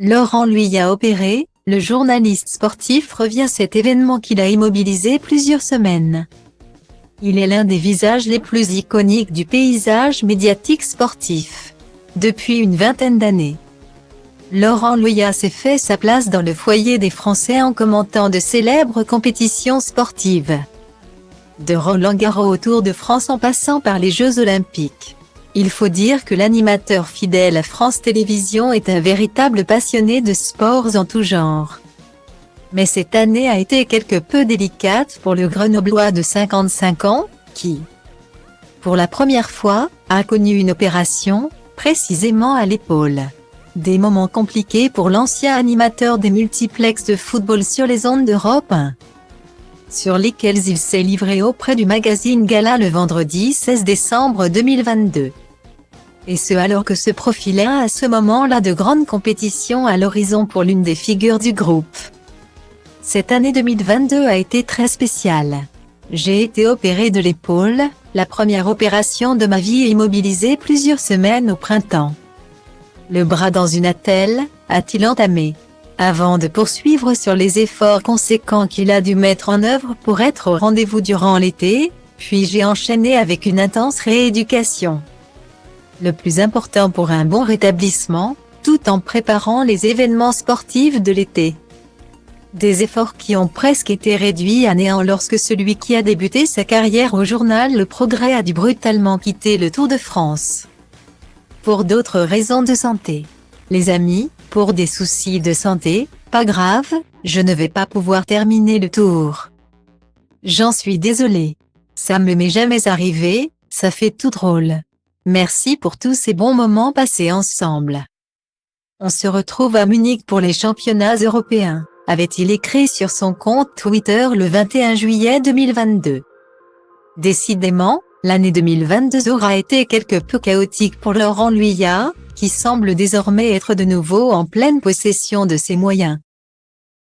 Laurent lui a opéré, le journaliste sportif revient cet événement qui l'a immobilisé plusieurs semaines. Il est l'un des visages les plus iconiques du paysage médiatique sportif. Depuis une vingtaine d'années, Laurent Louia s'est fait sa place dans le foyer des Français en commentant de célèbres compétitions sportives. De Roland-Garros au Tour de France en passant par les Jeux Olympiques. Il faut dire que l'animateur fidèle à France Télévisions est un véritable passionné de sports en tout genre. Mais cette année a été quelque peu délicate pour le Grenoblois de 55 ans, qui, pour la première fois, a connu une opération, précisément à l'épaule. Des moments compliqués pour l'ancien animateur des multiplexes de football sur les ondes d'Europe 1, sur lesquels il s'est livré auprès du magazine Gala le vendredi 16 décembre 2022. Et ce alors que se profilaient à ce moment-là de grandes compétitions à l'horizon pour l'une des figures du groupe. Cette année 2022 a été très spéciale. J'ai été opéré de l'épaule, la première opération de ma vie immobilisée plusieurs semaines au printemps. Le bras dans une attelle, a-t-il entamé. Avant de poursuivre sur les efforts conséquents qu'il a dû mettre en œuvre pour être au rendez-vous durant l'été, puis j'ai enchaîné avec une intense rééducation. Le plus important pour un bon rétablissement, tout en préparant les événements sportifs de l'été. Des efforts qui ont presque été réduits à néant lorsque celui qui a débuté sa carrière au journal Le Progrès a dû brutalement quitter le Tour de France. Pour d'autres raisons de santé. Les amis, pour des soucis de santé, pas grave, je ne vais pas pouvoir terminer le tour. J'en suis désolé. Ça me m'est jamais arrivé, ça fait tout drôle. Merci pour tous ces bons moments passés ensemble. On se retrouve à Munich pour les championnats européens, avait-il écrit sur son compte Twitter le 21 juillet 2022. Décidément, l'année 2022 aura été quelque peu chaotique pour Laurent Louia, qui semble désormais être de nouveau en pleine possession de ses moyens.